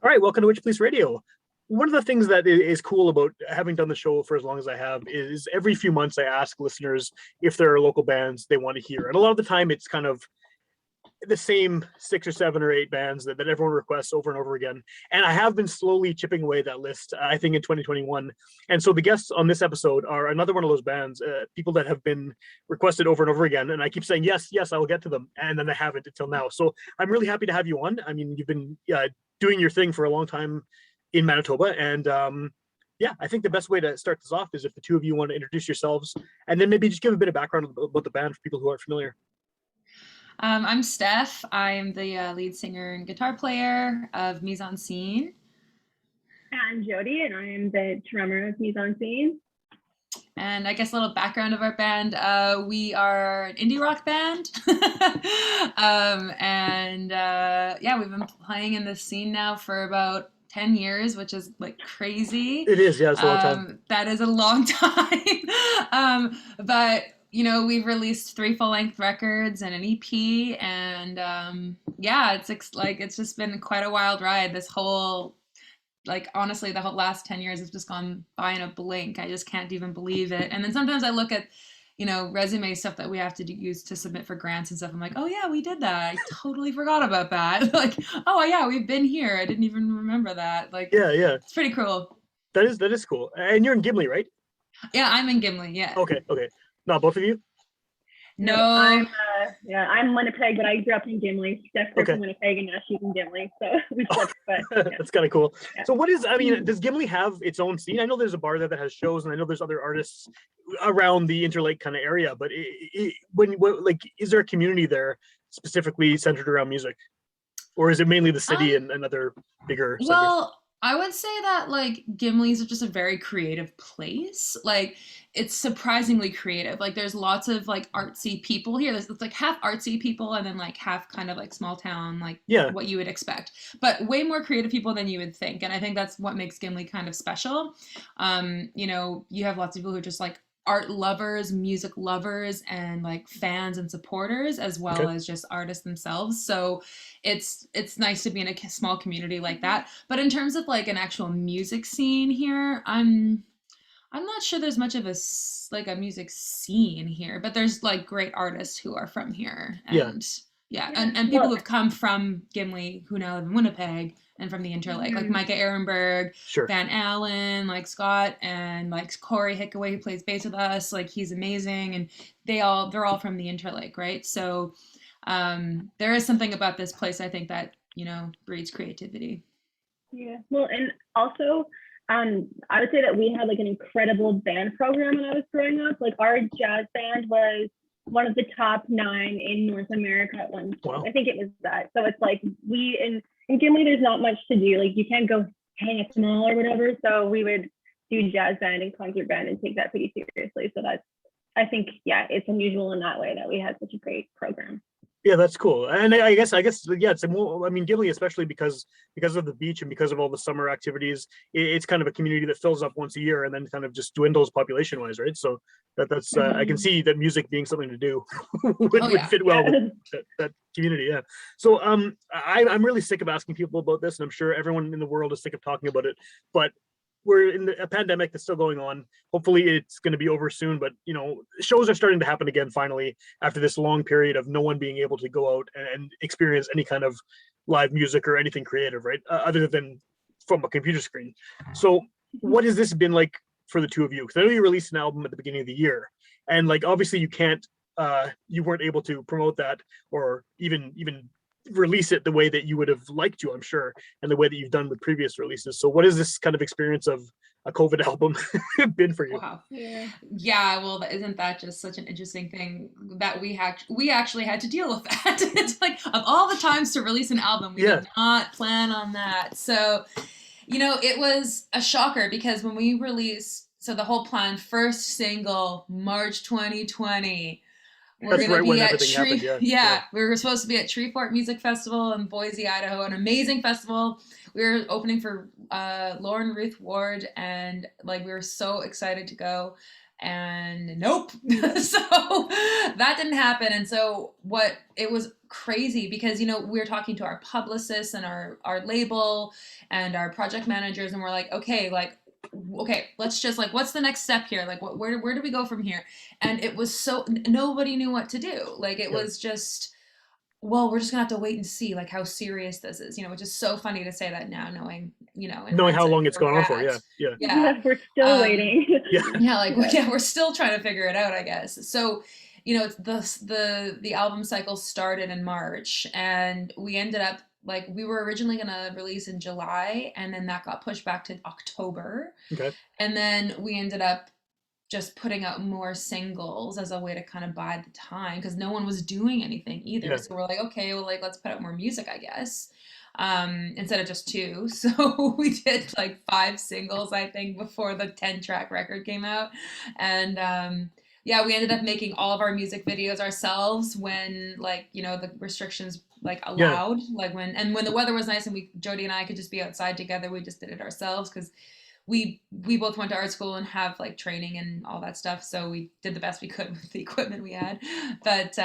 All right, welcome to Witchpolice Radio. One of the things that is cool about having done the show for as long as I have is every few months I ask listeners if there are local bands they want to hear. And a lot of the time it's kind of the same 6 or 7 or 8 bands that everyone requests over and over again. And I have been slowly chipping away that list, I think, in 2021. And so the guests on this episode are another one of those bands, people that have been requested over and over again. And I keep saying, yes, yes, I will get to them. And then I haven't until now. So I'm really happy to have you on. I mean, you've been doing your thing for a long time in Manitoba. And yeah, I think the best way to start this off is if the two of you want to introduce yourselves and then maybe just give a bit of background about the band for people who aren't familiar. I'm Steph. I'm the lead singer and guitar player of Mise. I'm Jody, and I am the drummer of Mise. And I guess a little background of our band. We are an indie rock band. Yeah, we've been playing in this scene now for about 10 years, which is like crazy. It is, yeah, it's a long time. That is a long time. But you know, we've released 3 full-length records and an EP, and yeah, it's just been quite a wild ride. This whole, like, honestly, the whole last 10 years has just gone by in a blink. I just can't even believe it. And then sometimes I look at, you know, resume stuff that we have to use to submit for grants and stuff. I'm like, oh yeah, we did that. I totally forgot about that. Like, oh yeah, we've been here. I didn't even remember that. Like, yeah, it's pretty cool. That is cool. And you're in Gimli, right? Yeah, I'm in Gimli. Yeah. Okay. Not both of you? No. I'm Winnipeg, but I grew up in Gimli. Steph grew up in Winnipeg, and now she's in Gimli, so we flipped. But yeah. That's kind of cool. Yeah. So does Gimli have its own scene? I know there's a bar there that has shows, and I know there's other artists around the Interlake kind of area, but is there a community there specifically centered around music? Or is it mainly the city and other bigger centers? Well, I would say that, like, Gimli is just a very creative place. Like, it's surprisingly creative. Like, there's lots of, like, artsy people here. It's like half artsy people and then, like, half kind of, like, small town, like, what you would expect. But way more creative people than you would think. And I think that's what makes Gimli kind of special. You know, you have lots of people who are just, like, art lovers, music lovers, and like fans and supporters, as well as just artists themselves. So it's nice to be in a small community like that. But in terms of like an actual music scene here, I'm not sure there's much of a music scene here, but there's like great artists who are from here, and and people who've come from Gimli who now live in Winnipeg and from the Interlake, like Micah Ehrenberg, Van Allen, like Scott, and like Corey Hickaway, who plays bass with us. Like, he's amazing, and they're all from the Interlake, right? So there is something about this place, I think, that, you know, breeds creativity. Yeah, well, and also I would say that we had like an incredible band program when I was growing up. Like, our jazz band was one of the top 9 in North America at one point. Wow. I think it was that. So it's like in Gimli, there's not much to do. Like, you can't go hang at the mall or whatever. So we would do jazz band and concert band and take that pretty seriously. So I think, it's unusual in that way that we had such a great program. Yeah, that's cool. And I guess, yeah, it's more, I mean, Gimli, especially because of the beach and because of all the summer activities, it's kind of a community that fills up once a year and then kind of just dwindles population wise, right? So that's I can see that music being something to do would fit well with that community. Yeah. So I'm really sick of asking people about this, and I'm sure everyone in the world is sick of talking about it, but we're in a pandemic that's still going on. Hopefully it's going to be over soon, but you know, shows are starting to happen again finally after this long period of no one being able to go out and experience any kind of live music or anything creative, right? Other than from a computer screen. So what has this been like for the two of you? Because I know you released an album at the beginning of the year, and like obviously you weren't able to promote that or even release it the way that you would have liked to, I'm sure, and the way that you've done with previous releases. So what has this kind of experience of a COVID album been for you? Wow. Yeah, well, isn't that just such an interesting thing that we actually had to deal with that? It's like, of all the times to release an album, we did not plan on that. So, you know, it was a shocker because when we released, so the whole plan, first single, March 2020, we were supposed to be at Treefort Music Festival in Boise, Idaho, an amazing festival. We were opening for Lauren Ruth Ward, and like we were so excited to go. and nope. So that didn't happen. And so it was crazy because, you know, we were talking to our publicists and our label and our project managers, and we're like, okay, let's just like, what's the next step here? Like, where do we go from here? And it was nobody knew what to do. Like, it was just, well, we're just gonna have to wait and see like how serious this is, you know, which is so funny to say that now, knowing, you know, knowing how long it's gone on for. Yeah. We're still waiting. We're still trying to figure it out, I guess. So, you know, it's the album cycle started in March, and we ended up, like, we were originally gonna release in July, and then that got pushed back to October. Okay. And then we ended up just putting out more singles as a way to kind of bide the time, because no one was doing anything either. Yeah. So we're like, okay, well, like, let's put out more music, I guess, instead of just 2. So we did like 5 singles, I think, before the 10-track record came out. And yeah, we ended up making all of our music videos ourselves when, like, you know, the restrictions like allowed, like when the weather was nice and Jody and I could just be outside together, we just did it ourselves, because we both went to art school and have like training and all that stuff. So we did the best we could with the equipment we had. But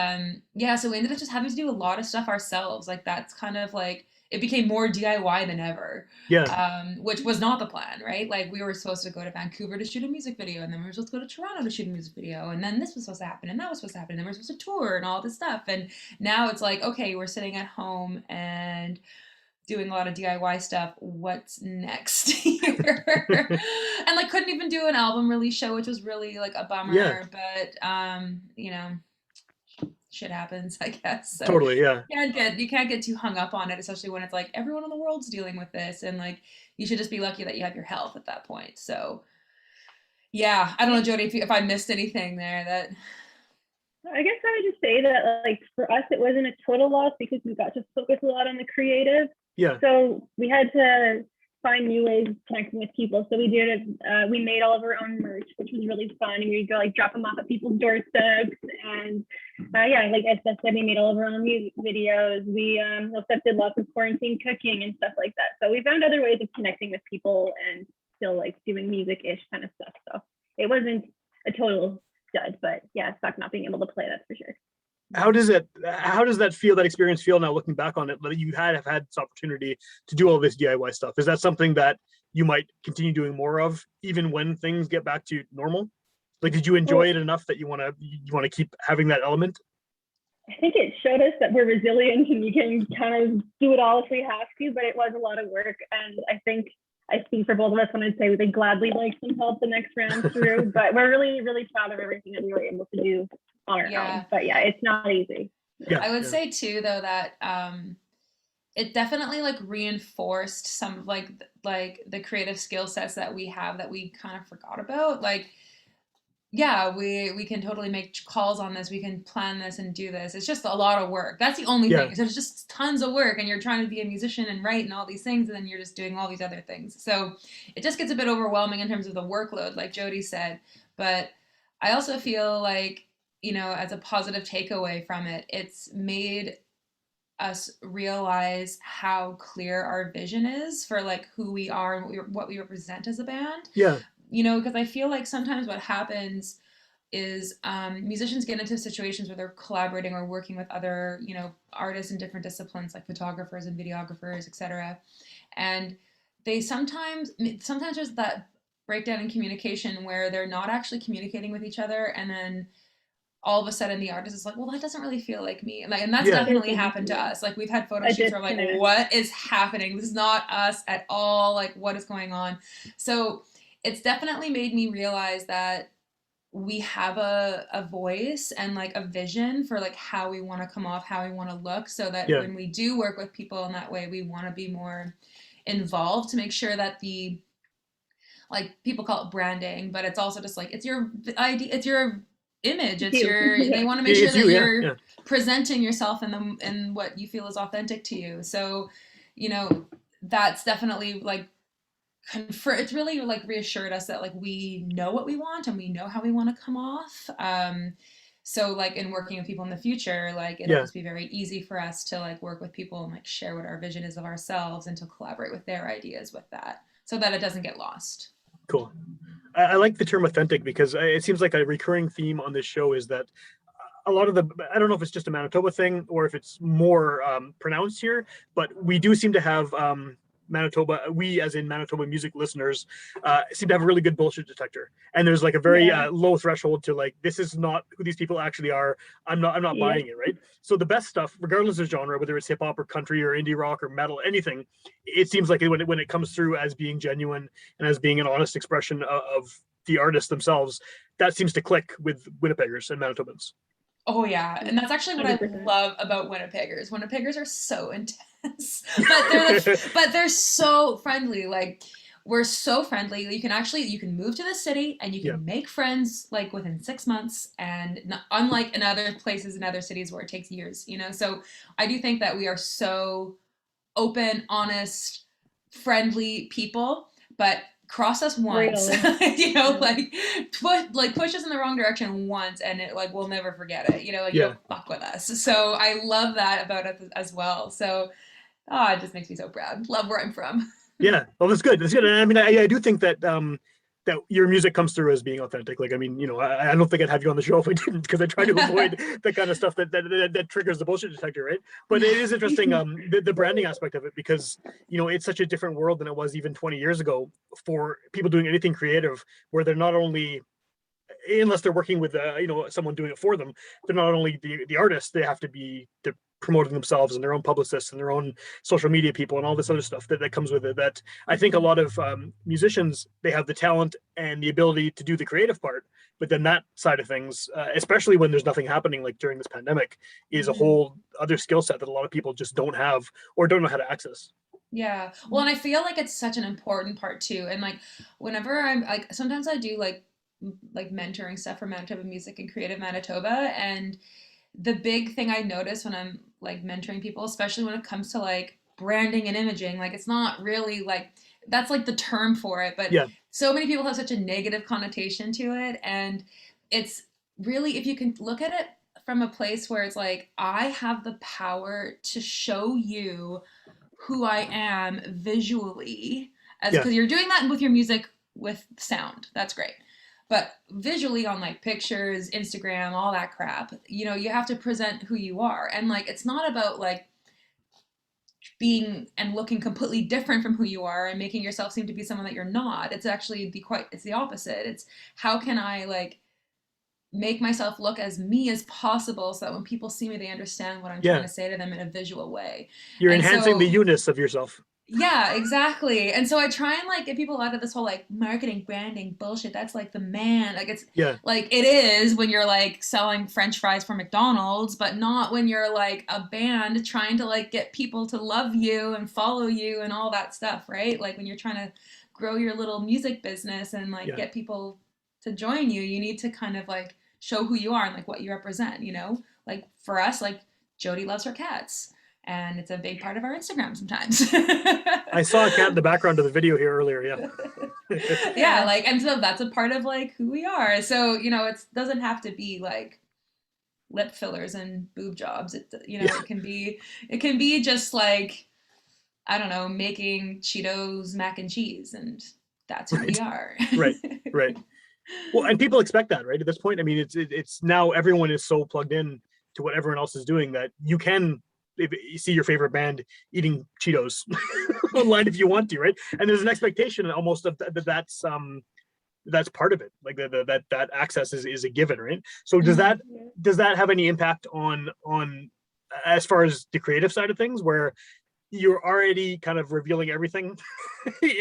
yeah, so we ended up just having to do a lot of stuff ourselves. Like, that's kind of like, it became more DIY than ever. Yeah. Which was not the plan, right? Like, we were supposed to go to Vancouver to shoot a music video, and then we were supposed to go to Toronto to shoot a music video, and then this was supposed to happen, and that was supposed to happen, and then we were supposed to tour and all this stuff. And now it's like, okay, we're sitting at home and doing a lot of DIY stuff. What's next here? And like, couldn't even do an album release show, which was really like a bummer. Yeah. But you know, shit happens, I guess. So totally. Yeah. you can't get too hung up on it, especially when it's like everyone in the world's dealing with this, and like, you should just be lucky that you have your health at that point. So yeah, I don't know, Jody, if I missed anything there that. I guess I would just say that, like, for us, it wasn't a total loss because we got to focus a lot on the creative. Yeah. So we had to find new ways of connecting with people. So we we made all of our own merch, which was really fun. And we'd go like drop them off at people's doorsteps. And yeah, like as I said, we made all of our own music videos. We also did lots of quarantine cooking and stuff like that. So we found other ways of connecting with people and still like doing music-ish kind of stuff. So it wasn't a total dud, but yeah, it sucked not being able to play, that's for sure. How does that experience feel now, looking back on it, that you have had this opportunity to do all this DIY stuff? Is that something that you might continue doing more of even when things get back to normal? Like, did you enjoy it enough that you want to keep having that element? I think it showed us that we're resilient and we can kind of do it all if we have to, but it was a lot of work. And I think I speak for both of us when I say we would gladly like some help the next round through, but we're really, really proud of everything that we were able to do on our own. But yeah, it's not easy. Yeah, I would say too, though, that it definitely like reinforced some of like the creative skill sets that we have that we kind of forgot about. Like, yeah, we can totally make calls on this. We can plan this and do this. It's just a lot of work. That's the only thing. So it's just tons of work, and you're trying to be a musician and write and all these things, and then you're just doing all these other things. So it just gets a bit overwhelming in terms of the workload, like Jody said. But I also feel like, you know, as a positive takeaway from it, it's made us realize how clear our vision is for like who we are and what we represent as a band. Yeah. You know, because I feel like sometimes what happens is musicians get into situations where they're collaborating or working with other, you know, artists in different disciplines like photographers and videographers, etc. And they sometimes there's that breakdown in communication where they're not actually communicating with each other, and then all of a sudden the artist is like, well, that doesn't really feel like me. Like, and that's definitely happened to us. Like, we've had photo shoots where I'm like, what is happening? This is not us at all. Like, what is going on? So it's definitely made me realize that we have a voice and like a vision for like how we want to come off, how we want to look, so that when we do work with people in that way, we want to be more involved to make sure that like, people call it branding, but it's also just like, it's your idea, it's your image, it's they want to make sure that you're presenting yourself in what you feel is authentic to you. So, you know, that's definitely like it's really like reassured us that like we know what we want and we know how we want to come off. So like in working with people in the future, like it'll just be very easy for us to like work with people and like share what our vision is of ourselves and to collaborate with their ideas with that, so that it doesn't get lost. Cool. I like the term authentic because it seems like a recurring theme on this show is that a lot of the, I don't know if it's just a Manitoba thing or if it's more pronounced here, but we do seem to have Manitoba, we as in Manitoba music listeners, seem to have a really good bullshit detector. And there's like a very Yeah. low threshold to like, this is not who these people actually are. I'm not Yeah. buying it, right? So the best stuff, regardless of genre, whether it's hip hop or country or indie rock or metal, anything, it seems like when it comes through as being genuine and as being an honest expression of the artists themselves, that seems to click with Winnipeggers and Manitobans. Oh yeah, and that's actually what I 100%. love about Winnipeggers. Winnipeggers are so intense, but they're so friendly. Like we're so friendly. You can move to the city and you Yeah. can make friends like within 6 months, and unlike in other places in other cities where it takes years, you know. So I do think that we are so open, honest, friendly people, but cross us once, Real. you know, Yeah. push us in the wrong direction once, and it like we'll never forget it. You know, like you Yeah. don't fuck with us. So I love that about it as well. So it just makes me so proud. Love where I'm from. Yeah. Well, that's good. That's good. And I mean, I do think that that your music comes through as being authentic. Like, I mean, you know, I don't think I'd have you on the show if I didn't, because I try to avoid the kind of stuff that triggers the bullshit detector, right? But it is interesting, the branding aspect of it, because you know it's such a different world than it was even 20 years ago for people doing anything creative, where they're not only, unless they're working with you know, someone doing it for them, they're not only the artist, they have to be the promoting themselves and their own publicists and their own social media people and all this other stuff that comes with it. That I think a lot of musicians, they have the talent and the ability to do the creative part, but then that side of things, especially when there's nothing happening like during this pandemic, is a whole other skill set that a lot of people just don't have or don't know how to access. Yeah. Well, and I feel like it's such an important part too. And like whenever I'm like sometimes I do like mentoring stuff for Manitoba Music and Creative Manitoba, and the big thing I notice when I'm like mentoring people, especially when it comes to like branding and imaging, like it's not really like that's like the term for it, but Yeah. so many people have such a negative connotation to it. And it's really, if you can look at it from a place where it's like, I have the power to show you who I am visually, as Yeah. because you're doing that with your music with sound. That's great. But visually on like pictures, Instagram, all that crap, you know, you have to present who you are. And like it's not about like being and looking completely different from who you are and making yourself seem to be someone that you're not. It's actually it's the opposite. It's how can I like make myself look as me as possible so that when people see me they understand what I'm trying Yeah. to say to them in a visual way. You're And enhancing the so you-ness of yourself. yeah, exactly. And so I try and like get people out of this whole like marketing branding bullshit. That's like the man. Like it's Yeah. like it is when you're like selling French fries for McDonald's, but not when you're like a band trying to like get people to love you and follow you and all that stuff, right? Like when you're trying to grow your little music business and like Yeah. get people to join you, you need to kind of like show who you are and like what you represent, you know? Like for us, like Jody loves her cats, and it's a big part of our Instagram sometimes. I saw a cat in the background of the video here earlier. Yeah. Yeah, like, and so that's a part of like who we are. So, you know, it doesn't have to be like lip fillers and boob jobs. It, you know, Yeah. it can be just like, I don't know, making Cheetos mac and cheese, and that's who we Right. are. Right. Right. Well, and people expect that, right? At this point, I mean, it's now everyone is so plugged in to what everyone else is doing that you can, if you see your favorite band eating Cheetos online if you want to, right? And there's an expectation almost of that's part of it. Like that access is a given, right? So does Mhm. that have any impact on as far as the creative side of things, where you're already kind of revealing everything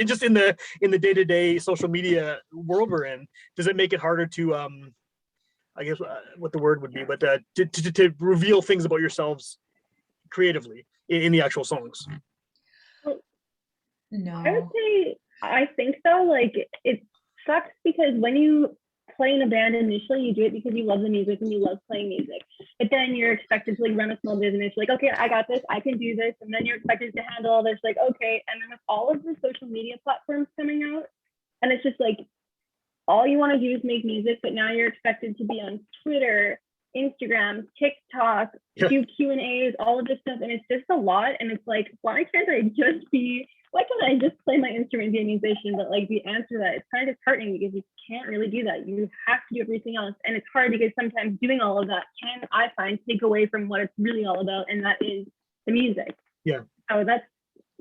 just in the day-to-day social media world we're in? Does it make it harder to I guess what the word would be, but to reveal things about yourselves creatively in the actual songs? I would No. say I think so. Like it sucks because when you play in a band initially, you do it because you love the music and you love playing music. But then you're expected to like run a small business, like, okay, I got this, I can do this, and then you're expected to handle all this, like, okay. And then with all of the social media platforms coming out, and it's just like all you want to do is make music, but now you're expected to be on Twitter, Instagram, TikTok, Yeah. do Q&As, all of this stuff, and it's just a lot. And it's like, why can't I just be why can't I just play my instrument and be a musician? But like the answer to that, it's kind of disheartening because you can't really do that. You have to do everything else. And it's hard because sometimes doing all of that can, I find, take away from what it's really all about, and that is the music. Yeah. So that's,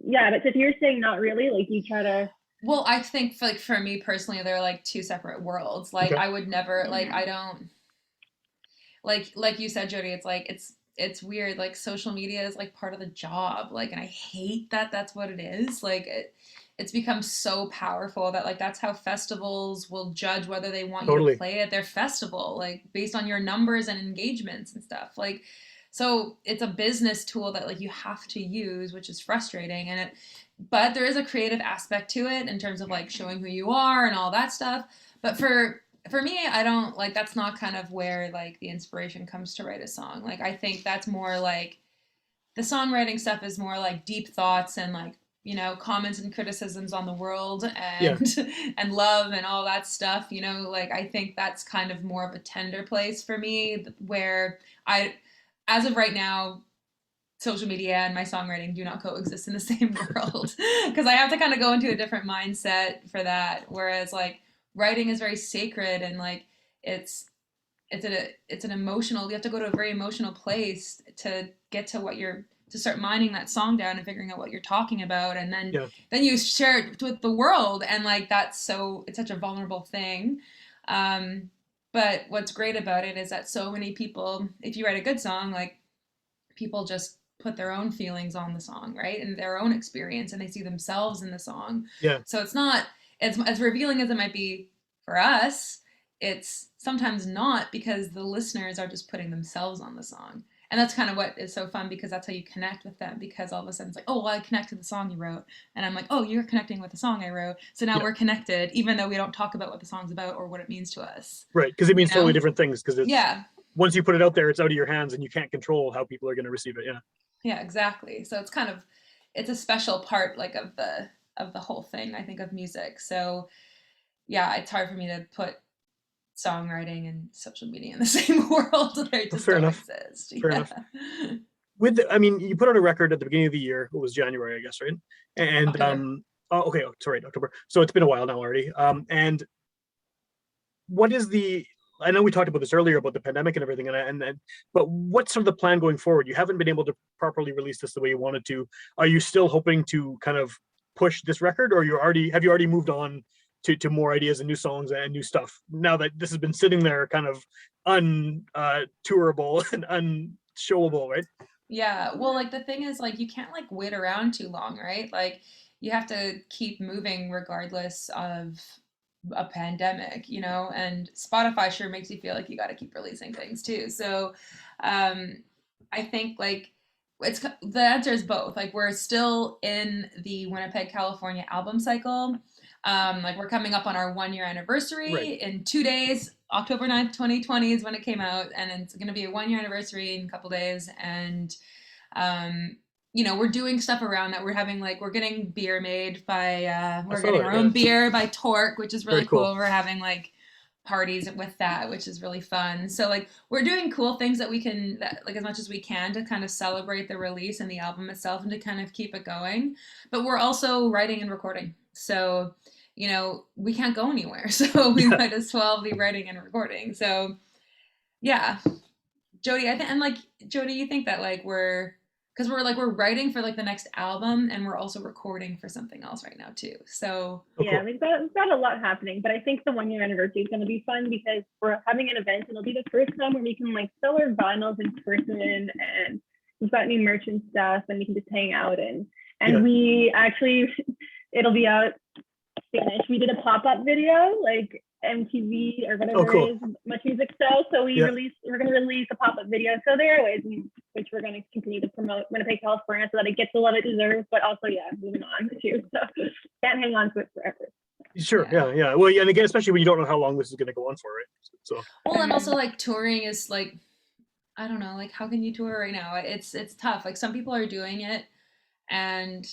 yeah, but if you're saying not really, like you try to. Well, I think for me personally, they're like two separate worlds. Like Okay. I would never, like I don't, like you said, Jody, it's like it's weird. Like social media is like part of the job. Like, and I hate that that's what it is. Like it's become so powerful that like that's how festivals will judge whether they want you Totally. to play at their festival, like based on your numbers and engagements and stuff. Like, so it's a business tool that like you have to use, which is frustrating. And but there is a creative aspect to it in terms of like showing who you are and all that stuff. But for me, I don't like, that's not kind of where like the inspiration comes to write a song. Like I think that's more like the songwriting stuff is more like deep thoughts and like, you know, comments and criticisms on the world and and love and all that stuff, you know. Like I think that's kind of more of a tender place for me, where I, as of right now, social media and my songwriting do not coexist in the same world, because I have to kind of go into a different mindset for that, whereas like writing is very sacred and like it's it's an emotional, you have to go to a very emotional place to get to what you're, to start mining that song down and figuring out what you're talking about, and then you share it with the world, and like that's so, it's such a vulnerable thing. But what's great about it is that so many people, if you write a good song, like people just put their own feelings on the song, right, and their own experience, and they see themselves in the song. So it's not as revealing as it might be for us, it's sometimes not, because the listeners are just putting themselves on the song. And that's kind of what is so fun, because that's how you connect with them, because all of a sudden it's like, oh, well, I connect to the song you wrote, and I'm like, oh, you're connecting with the song I wrote, so now we're connected, even though we don't talk about what the song's about or what it means to us. Right, because it means totally different things, because it's, once you put it out there, it's out of your hands and you can't control how people are going to receive it. Yeah, exactly. So it's kind of, it's a special part like of the whole thing, I think, of music. So yeah, it's hard for me to put songwriting and social media in the same world. They just don't exist. Fair enough. With, I mean, you put out a record at the beginning of the year. It was January, I guess, right? And October. okay, sorry, October. So it's been a while now already. And what is the, I know we talked about this earlier about the pandemic and everything, but what's sort of the plan going forward? You haven't been able to properly release this the way you wanted to. Are you still hoping to kind of push this record, or have you already moved on to more ideas and new songs and new stuff now that this has been sitting there kind of tourable and unshowable, right? Yeah, well, like the thing is, like you can't like wait around too long, right? Like you have to keep moving regardless of a pandemic, you know, and Spotify sure makes you feel like you got to keep releasing things too. So I think like it's, the answer is both. Like we're still in the Winnipeg, California album cycle. Like we're coming up on our 1 year anniversary in 2 days. October 9th, 2020 is when it came out, and it's going to be a 1 year anniversary in a couple days. And you know, we're doing stuff around that. We're having like, we're getting beer made by we're getting our own beer by Torque, which is really cool. We're having like parties with that, which is really fun. So like we're doing cool things that we can, like as much as we can, to kind of celebrate the release and the album itself and to kind of keep it going. But we're also writing and recording. So, you know, we can't go anywhere. So we might as well be writing and recording. So yeah. Jody, I think, and like Jody, you think that like because we're writing for like the next album, and we're also recording for something else right now too. So yeah, we've got a lot happening, but I think the 1 year anniversary is going to be fun because we're having an event, and it'll be the first time where we can like sell our vinyls in person, and we've got new merch and stuff, and we can just hang out and we actually, it'll be out Spanish. We did a pop-up video, like MTV or whatever it is, Much Music Style. So we're going to release a pop-up video. So there are ways in which we're going to continue to promote Winnipeg, California, so that it gets the love it deserves, but also, moving on too. So can't hang on to it forever. Sure. Yeah. Well, and again, especially when you don't know how long this is going to go on for, right? So. Well, and also like touring is like, I don't know, like how can you tour right now? It's tough. Like some people are doing it, and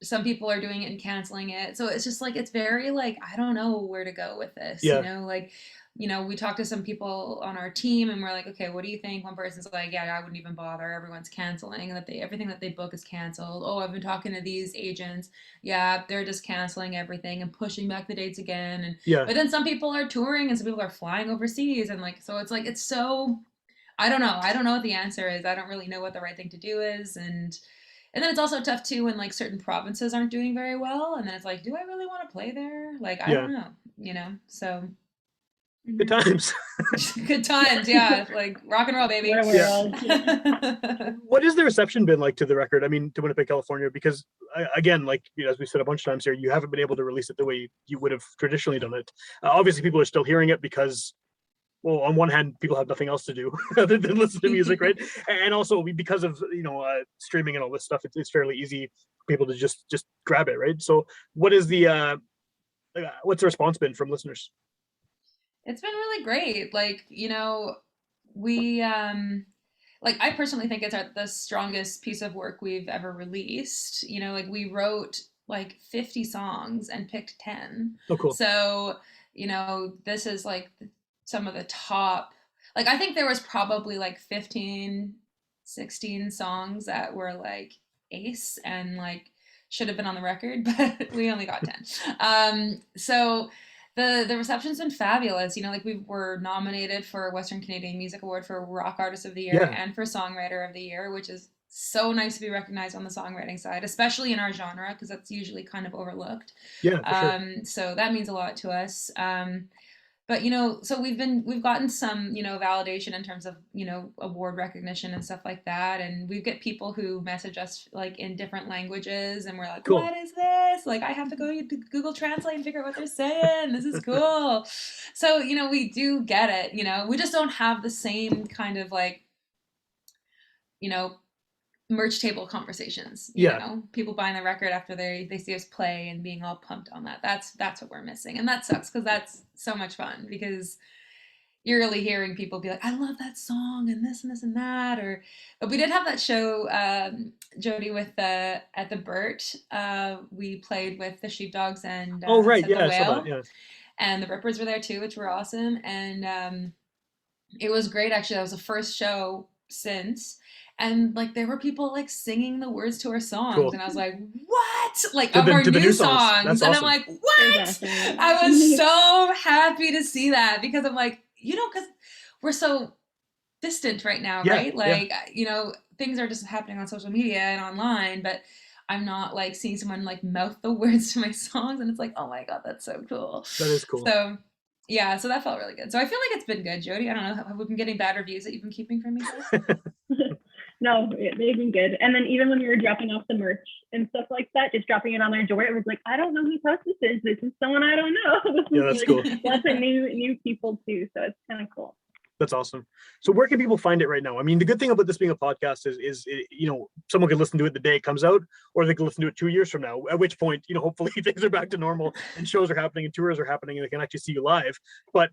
some people are doing it and canceling it. So it's just like, it's very like, I don't know where to go with this, Yeah. like, we talked to some people on our team and we're like, okay, what do you think? One person's like, yeah, I wouldn't even bother. Everyone's canceling, and that everything that they book is canceled. Oh, I've been talking to these agents. Yeah, they're just canceling everything and pushing back the dates again. And Yeah. but then some people are touring and some people are flying overseas, and like, so it's like, it's so, I don't know. I don't know what the answer is. I don't really know what the right thing to do is. And then it's also tough too when like certain provinces aren't doing very well. And then it's like, do I really want to play there? Like, I Yeah. don't know, So Good times. good times. Yeah. Like rock and roll, baby. What a Yeah. world. Yeah. What has the reception been like to the record? I mean, to Winnipeg, California, because again, like as we said a bunch of times here, you haven't been able to release it the way you would have traditionally done it. Obviously, people are still hearing it because, well, on one hand, people have nothing else to do other than listen to music, right? And also because of streaming and all this stuff, it's fairly easy for people to just grab it, right? So, what is the what's the response been from listeners? It's been really great. Like, we like, I personally think it's the strongest piece of work we've ever released. Like, we wrote like 50 songs and picked 10. Oh, cool. So, this is like some of the top, like, I think there was probably like 15, 16 songs that were like ace and like should have been on the record, but we only got 10. So the reception's been fabulous. Like, we were nominated for Western Canadian Music Award for Rock Artist of the Year Yeah. and for Songwriter of the Year, which is so nice to be recognized on the songwriting side, especially in our genre, because that's usually kind of overlooked. Yeah, for sure. So that means a lot to us. But so we've gotten some validation in terms of award recognition and stuff like that, and we get people who message us like in different languages, and we're like, Cool. what is this? Like, I have to go to Google Translate and figure out what they're saying. This is cool. So we do get it. We just don't have the same kind of like merch table conversations. People buying the record after they see us play and being all pumped on that. That's what we're missing, and that sucks, because that's so much fun, because you're really hearing people be like, I love that song and this and this and that. But we did have that show, Jody, with at the Burt. We played with the Sheepdogs and Oh, right. Said Yeah, the I saw Whale, that. Yeah. and the Rippers were there too, which were awesome. And it was great, actually. That was the first show since. And like, there were people like singing the words to our songs, Cool. and I was like, "What?" Like, To of our the new new songs, That's and awesome. I'm like, "What?" Awesome. I was so happy to see that, because I'm like, because we're so distant right now, Yeah, right? Like, things are just happening on social media and online, but I'm not like seeing someone like mouth the words to my songs, and it's like, oh my god, that's so cool. That is cool. So yeah, so that felt really good. So I feel like it's been good, Jody. I don't know, have we been getting bad reviews that you've been keeping from me? No, they've been good. And then even when we were dropping off the merch and stuff like that, just dropping it on their door, it was like, I don't know who post this is. This is someone I don't know. Yeah, that's cool. Lots of new people too, so it's kind of cool. That's awesome. So where can people find it right now? I mean, the good thing about this being a podcast is someone can listen to it the day it comes out, or they can listen to it 2 years from now, at which point, hopefully things are back to normal and shows are happening and tours are happening and they can actually see you live. But,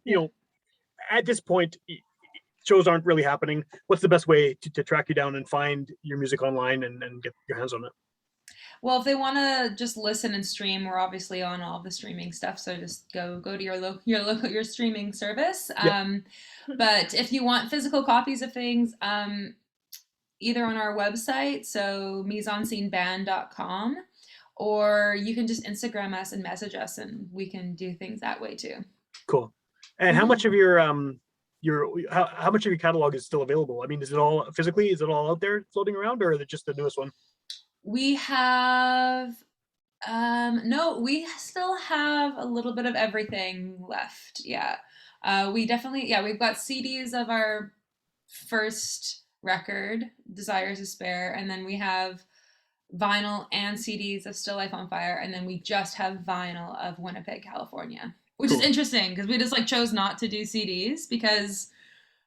at this point, shows aren't really happening. What's the best way to track you down and find your music online and get your hands on it? Well, if they want to just listen and stream, we're obviously on all the streaming stuff. So just go to your streaming service. Yep. But if you want physical copies of things, either on our website, so miseensceneband.com, or you can just Instagram us and message us, and we can do things that way too. Cool. And how much of your how much of your catalog is still available? I mean, is it all physically? Is it all out there floating around, or is it just the newest one? We have no, we still have a little bit of everything left. Yeah. We've got CDs of our first record, Desires to Spare, and then we have vinyl and CDs of Still Life on Fire, and then we just have vinyl of Winnipeg, California, which is interesting, because we just like chose not to do CDs, because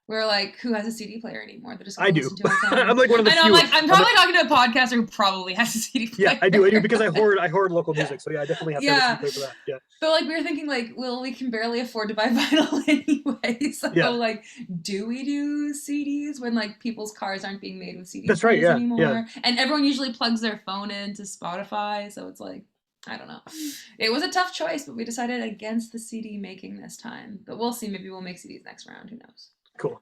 We're like, who has a CD player anymore? They're just I do. listen to us on... I'm like one of the I know, few. I'm probably talking to a podcaster who probably has a CD player. Yeah, I do because I hoard local music. So yeah, I definitely have to have a CD player for that. Yeah. But like we were thinking like, well, we can barely afford to buy vinyl anyway. So like, do we do CDs when like people's cars aren't being made with CDs? That's right. Yeah. Anymore? Yeah. And everyone usually plugs their phone into Spotify. So it's like, I don't know. It was a tough choice, but we decided against the CD making this time. But we'll see. Maybe we'll make CDs next round. Who knows? Cool.